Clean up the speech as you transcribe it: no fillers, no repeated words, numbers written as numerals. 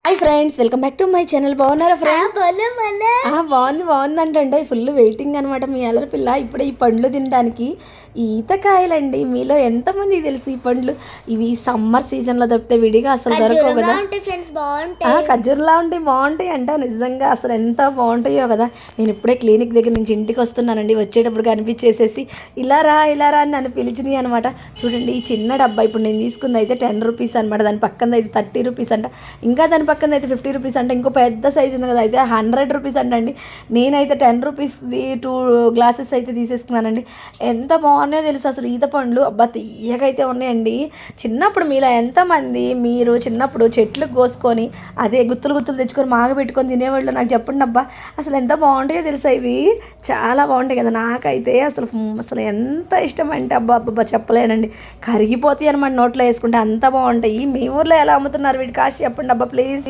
Hi friends, welcome back to my channel. బాగున్నారా friends? బాగుందంటే full waiting అనమాట మీ అల్లరి పిల్ల. ఇప్పుడు ఈ పండ్లు తినడానికి ఈతకాయలండి. మీలో ఎంతమంది తెలుసు ఈ పండ్లు? ఇవి సమ్మర్ సీజన్లో తప్పితే విడిగా అసలు దొరకవు కదా. ఖర్జూర్లా ఉంటాయి, బాగుంటాయి అంట. నిజంగా అసలు ఎంత బాగుంటాయో కదా. నేను ఇప్పుడే క్లినిక్ దగ్గర నుంచి ఇంటికి వస్తున్నానండి. వచ్చేటప్పుడు కనిపించేసేసి ఇలా రా అని నన్ను పిలిచినాయి అనమాట. చూడండి, ఈ చిన్న డబ్బా ఇప్పుడు నేను తీసుకుంది అయితే 10 రూపీస్ అనమాట. దాని పక్కన అయితే 30 రూపీస్ అంట. ఇంకా దాని పక్కన అయితే 50 రూపీస్ అంటే. ఇంకో పెద్ద సైజు ఉంది కదా, అయితే 100 రూపీస్ అంటండి. నేనైతే 10 రూపీస్ది 2 గ్లాసెస్ అయితే తీసేసుకున్నానండి. ఎంత బాగున్నాయో తెలుసు అసలు ఈత పండ్లు. అబ్బా, తీయగైతే ఉన్నాయండి. చిన్నప్పుడు మీలో ఎంతమంది మీరు చిన్నప్పుడు చెట్లు కోసుకొని అదే గుత్తులు తెచ్చుకొని మాగ పెట్టుకొని తినేవాళ్ళు? నాకు చెప్పండి అబ్బా, అసలు ఎంత బాగుంటాయో తెలుసా. ఇవి చాలా బాగుంటాయి కదా. నాకైతే అసలు ఎంత ఇష్టం అంటే అబ్బా చెప్పలేనండి. కరిగిపోతాయి అనమాట నోట్లో వేసుకుంటే, అంత బాగుంటాయి. మీ ఊర్లో ఎలా అమ్ముతున్నారు వీటి కాస్ట్ చెప్పండి అబ్బా ప్లీజ్.